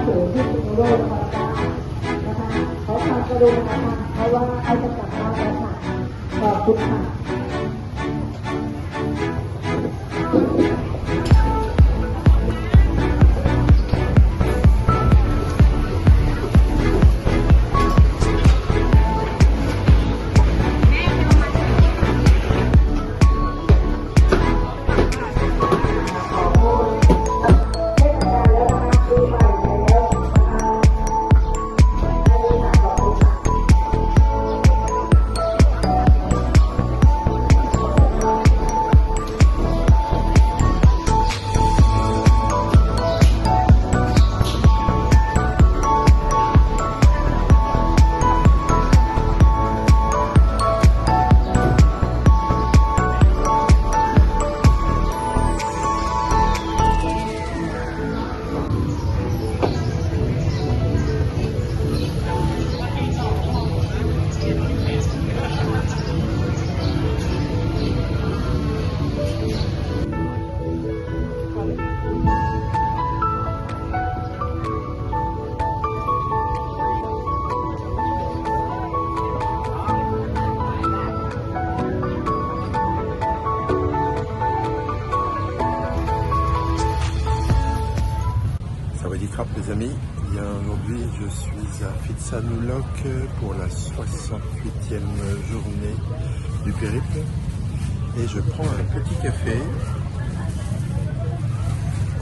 เขตที่สุโรจน์นะคะขอความกรุณาเพราะว่าเขาจะกลับบ้านแล้วค่ะขอบคุณค่ะ Les amis, bien aujourd'hui je suis à Phitsanulok pour la 68e journée du périple et je prends un petit café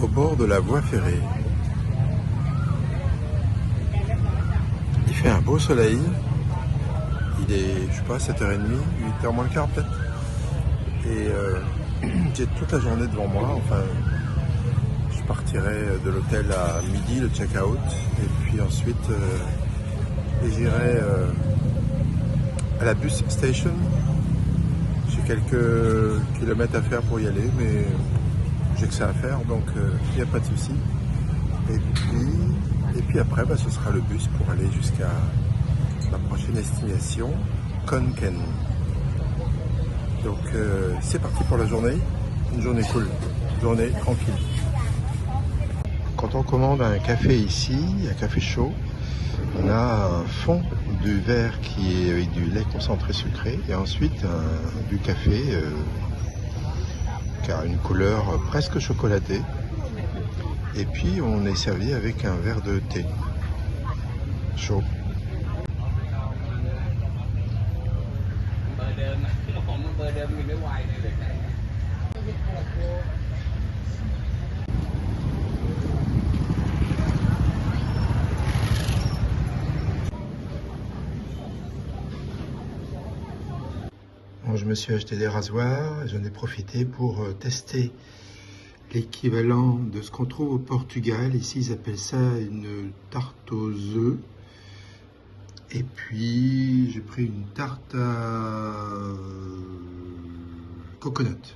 au bord de la voie ferrée. Il fait un beau soleil, il est je sais pas 7h30, 8h moins le quart peut-être et j'ai toute la journée devant moi, enfin je partirai de l'hôtel à midi, le check-out, et puis ensuite j'irai à la bus station. J'ai quelques kilomètres à faire pour y aller, mais j'ai que ça à faire, donc il n'y a pas de souci. Et puis après, ce sera le bus pour aller jusqu'à la prochaine destination, Konken. Donc c'est parti pour la journée, une journée cool, une journée tranquille. Quand on commande un café ici, un café chaud, on a un fond du verre qui est avec du lait concentré sucré et ensuite du café qui a une couleur presque chocolatée. Et puis on est servi avec un verre de thé chaud. Bon, je me suis acheté des rasoirs et j'en ai profité pour tester l'équivalent de ce qu'on trouve au Portugal. Ici, ils appellent ça une tarte aux œufs. Et puis, j'ai pris une tarte à coconut.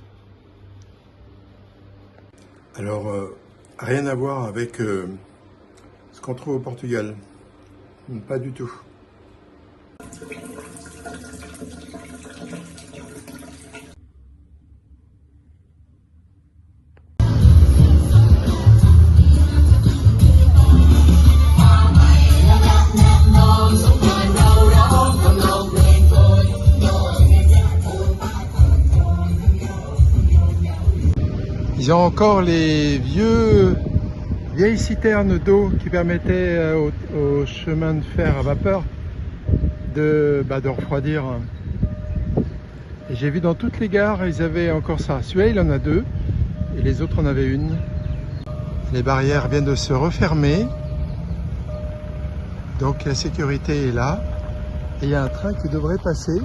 Alors, rien à voir avec ce qu'on trouve au Portugal. Pas du tout. Ils ont encore les vieilles citernes d'eau qui permettaient au chemin de fer à vapeur de refroidir. Et j'ai vu dans toutes les gares, ils avaient encore ça. Celui-là, il en a deux et les autres en avaient une. Les barrières viennent de se refermer. Donc la sécurité est là. Et il y a un train qui devrait passer.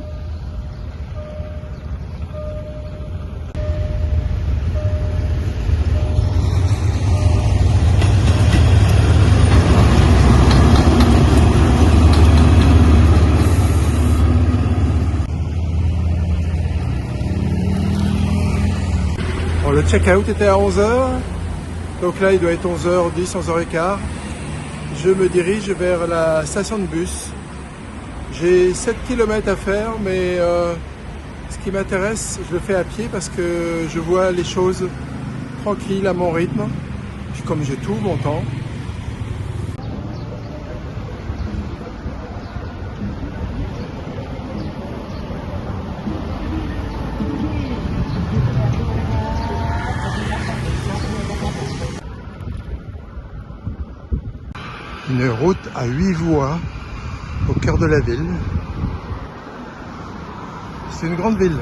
Bon, le check-out était à 11h, donc là il doit être 11h10, 11h15. Je me dirige vers la station de bus. J'ai 7 km à faire, mais ce qui m'intéresse, je le fais à pied parce que je vois les choses tranquilles à mon rythme. Puis comme j'ai tout mon temps, Une route à 8 voies au cœur de la ville. C'est une grande ville.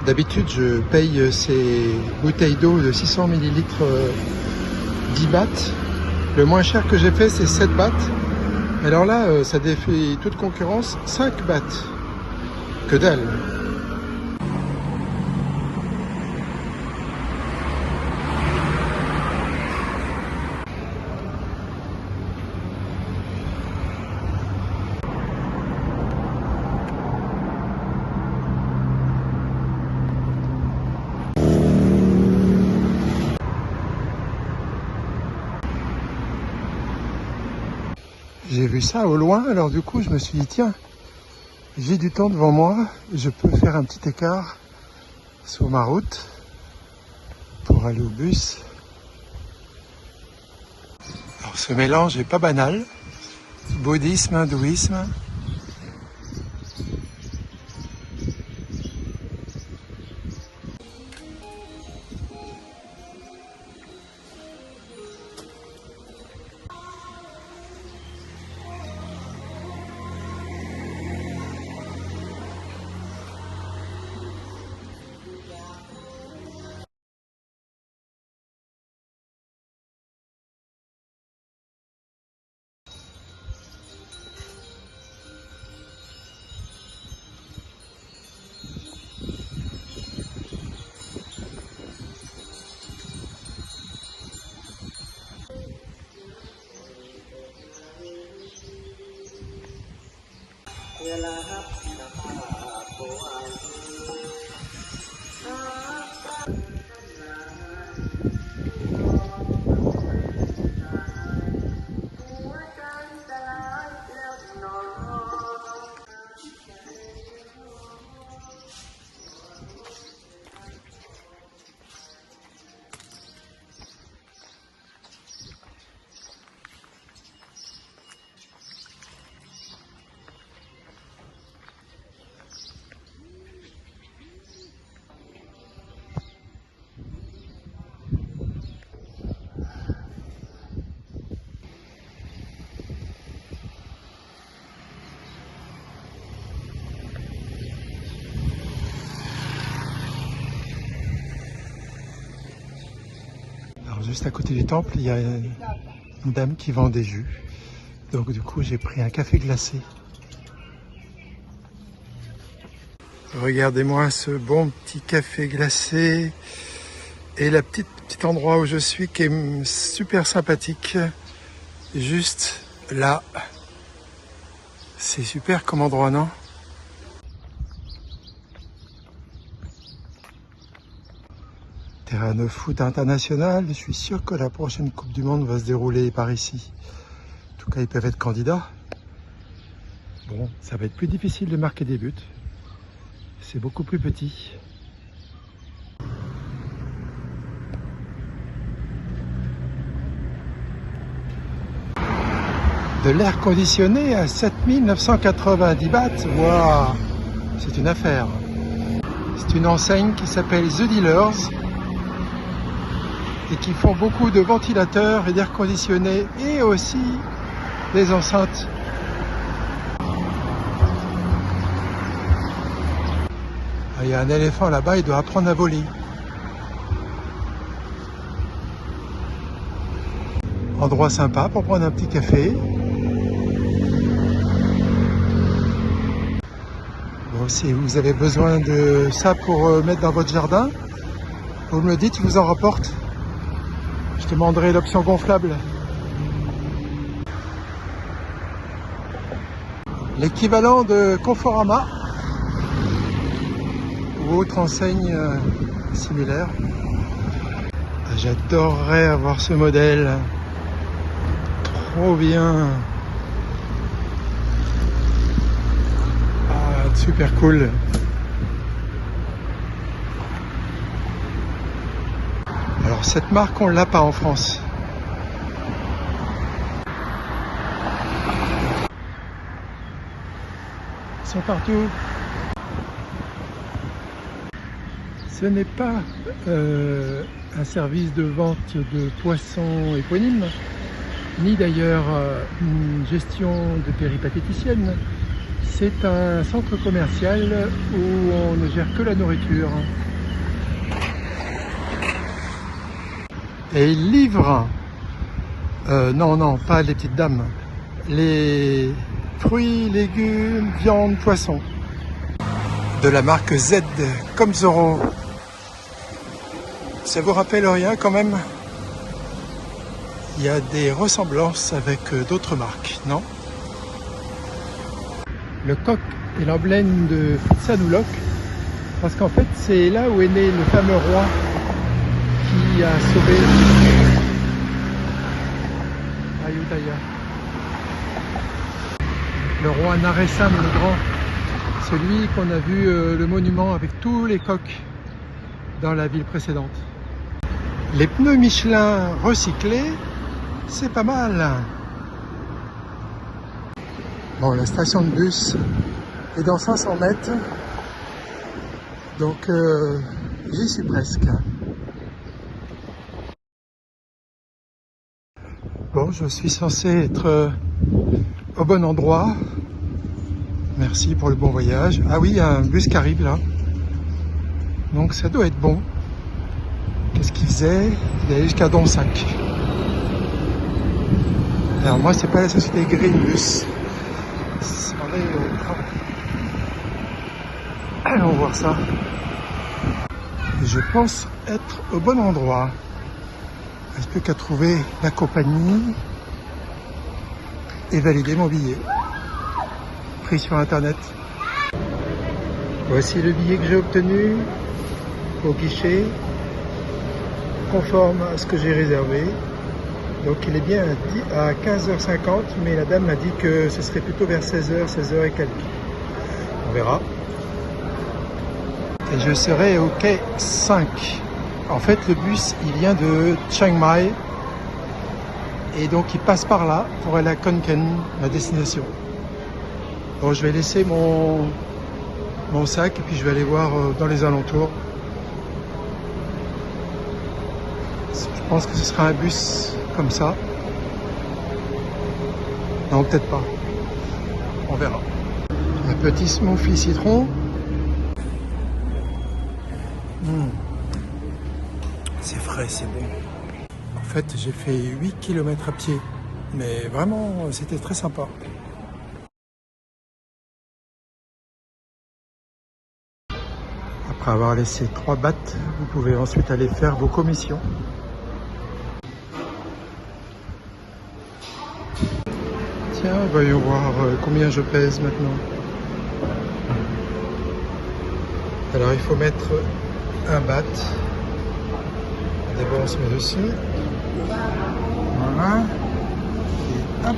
D'habitude, je paye ces bouteilles d'eau de 600 ml 10 bahts. Le moins cher que j'ai fait, c'est 7 bahts. Alors là, ça défie toute concurrence, 5 bahts. Que dalle! J'ai vu ça au loin, alors du coup je me suis dit tiens, j'ai du temps devant moi, je peux faire un petit écart sur ma route pour aller au bus. Alors ce mélange est pas banal, bouddhisme, hindouisme. Juste à côté du temple, il y a une dame qui vend des jus. Donc du coup, j'ai pris un café glacé. Regardez-moi ce bon petit café glacé. Et la petit endroit où je suis qui est super sympathique. Juste là. C'est super comme endroit, non ? Terrain de foot international, je suis sûr que la prochaine Coupe du Monde va se dérouler par ici. En tout cas, ils peuvent être candidats. Bon, ça va être plus difficile de marquer des buts. C'est beaucoup plus petit. De l'air conditionné à 7990 bahts, waouh, c'est une affaire. C'est une enseigne qui s'appelle The Dealers et qui font beaucoup de ventilateurs et d'air conditionné et aussi des enceintes. Il y a un éléphant là-bas, il doit apprendre à voler. Endroit sympa pour prendre un petit café. Bon, si vous avez besoin de ça pour mettre dans votre jardin, vous me le dites, je vous en rapporte. Je demanderai l'option gonflable. L'équivalent de Conforama ou autre enseigne similaire. J'adorerais avoir ce modèle. Trop bien. Ah, super cool. Alors cette marque, on l'a pas en France. sont partout. Ce n'est pas un service de vente de poissons éponymes, ni d'ailleurs une gestion de péripatéticienne. C'est un centre commercial où on ne gère que la nourriture. Et il livre, non, pas les petites dames, les fruits, légumes, viande, poissons. De la marque Z, comme Zorro. Ça vous rappelle rien quand même? Il y a des ressemblances avec d'autres marques, non? Le coq est l'emblème de Phitsanulok, parce qu'en fait c'est là où est né le fameux roi qui a sauvé Ayutthaya. Le roi Naresam le Grand, celui qu'on a vu le monument avec tous les coqs dans la ville précédente. Les pneus Michelin recyclés, c'est pas mal. Bon, la station de bus est dans 500 mètres, donc j'y suis presque. Bon, je suis censé être au bon endroit. Merci pour le bon voyage. Ah oui, il y a un bus qui arrive là. Donc ça doit être bon. Qu'est-ce qu'il faisait? Il allait jusqu'à Donsac. Alors moi, c'est pas la société Greenbus. Allons voir ça. Je pense être au bon endroit. Il ne reste plus qu'à trouver la compagnie et valider mon billet. Pris sur internet. Voici le billet que j'ai obtenu au guichet, conforme à ce que j'ai réservé. Donc il est bien à 15h50, mais la dame m'a dit que ce serait plutôt vers 16h, 16h et quelques. On verra. Et je serai au quai 5. En fait, le bus, il vient de Chiang Mai. Et donc il passe par là pour aller à Khon Kaen, ma destination. Bon, je vais laisser mon sac et puis je vais aller voir dans les alentours. Je pense que ce sera un bus comme ça. Non, peut-être pas. On verra. Un petit smoothie citron. C'est frais, c'est bon. En fait, j'ai fait 8 km à pied. Mais vraiment, c'était très sympa. Après avoir laissé 3 bahts, vous pouvez ensuite aller faire vos commissions. Tiens, voyons voir combien je pèse maintenant. Alors il faut mettre un baht. D'abord on se met dessus. Voilà. Et hop.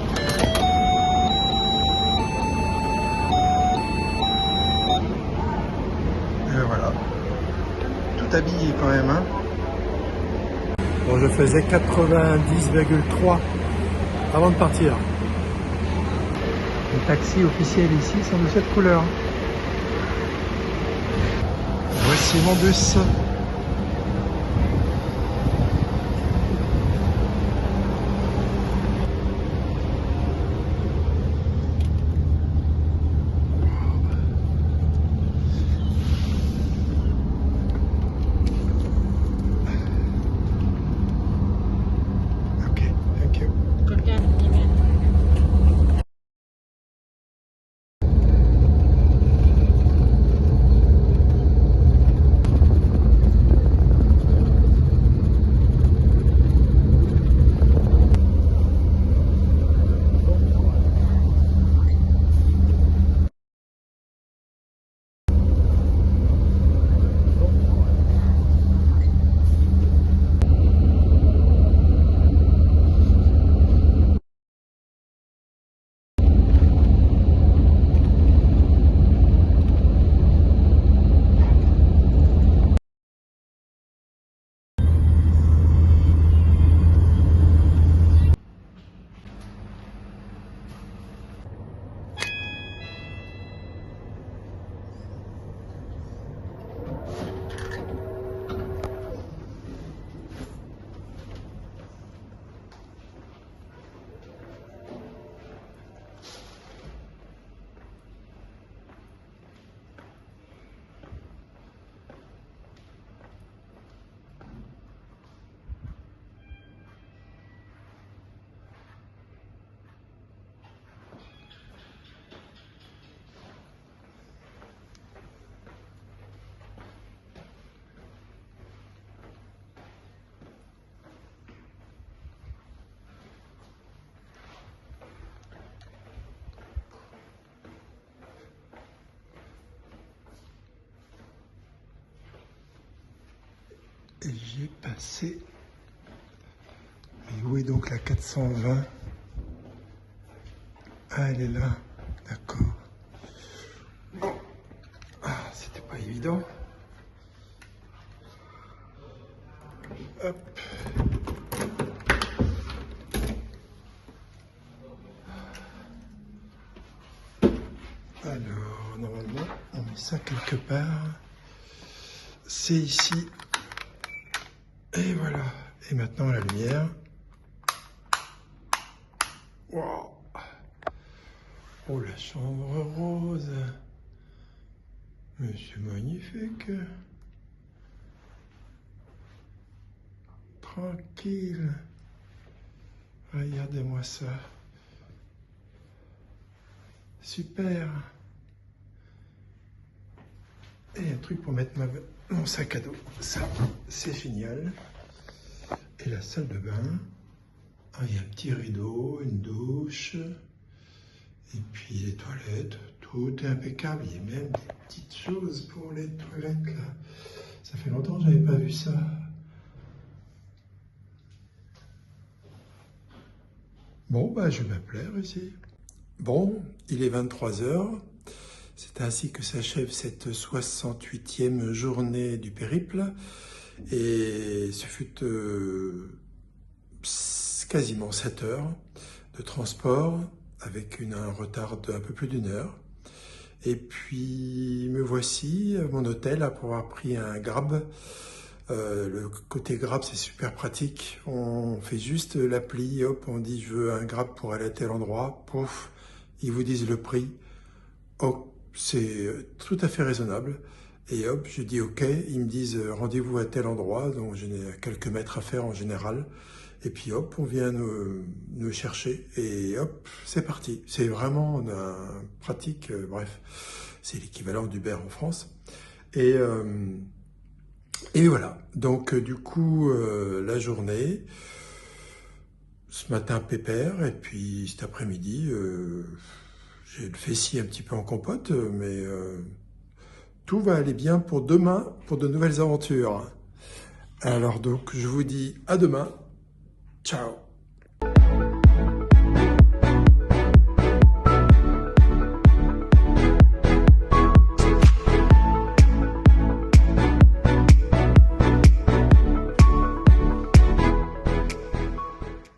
Et voilà. Tout habillé quand même. Hein. Bon, je faisais 90,3 avant de partir. Les taxis officiels ici sont de cette couleur. Voici mon bus. Ok, thank you. j'y ai passé. Mais où est donc la 420? Ah, elle est là. D'accord. Bon. Ah, c'était pas évident. Hop. Alors, normalement, on met ça quelque part. C'est ici. Et voilà. Et maintenant, la lumière. Wow. Oh, la chambre rose. Mais c'est magnifique. Tranquille. Regardez-moi ça. Super. Et un truc pour mettre mon sac à dos. Ça, c'est génial. Et la salle de bain. Ah, il y a un petit rideau, une douche. Et puis les toilettes. Tout est impeccable. Il y a même des petites choses pour les toilettes là. Ça fait longtemps que je n'avais pas vu ça. Bon, bah, je vais me plaire ici. Bon, il est 23 h. C'est ainsi que s'achève cette 68e journée du périple. Et ce fut quasiment 7 heures de transport avec un retard d'un peu plus d'1 heure. Et puis me voici à mon hôtel après avoir pris un Grab. Le côté Grab, c'est super pratique. On fait juste l'appli, hop, on dit je veux un Grab pour aller à tel endroit. Pouf, ils vous disent le prix. Oh, c'est tout à fait raisonnable. Et hop, je dis OK. Ils me disent rendez-vous à tel endroit. Donc j'ai quelques mètres à faire en général. Et puis hop, on vient nous chercher. Et hop, c'est parti. C'est vraiment pratique. Bref, c'est l'équivalent d'Uber en France. Et voilà, donc du coup, la journée, ce matin pépère, et puis cet après-midi, j'ai le fessier un petit peu en compote, mais tout va aller bien pour demain, pour de nouvelles aventures. Alors donc, je vous dis à demain, ciao.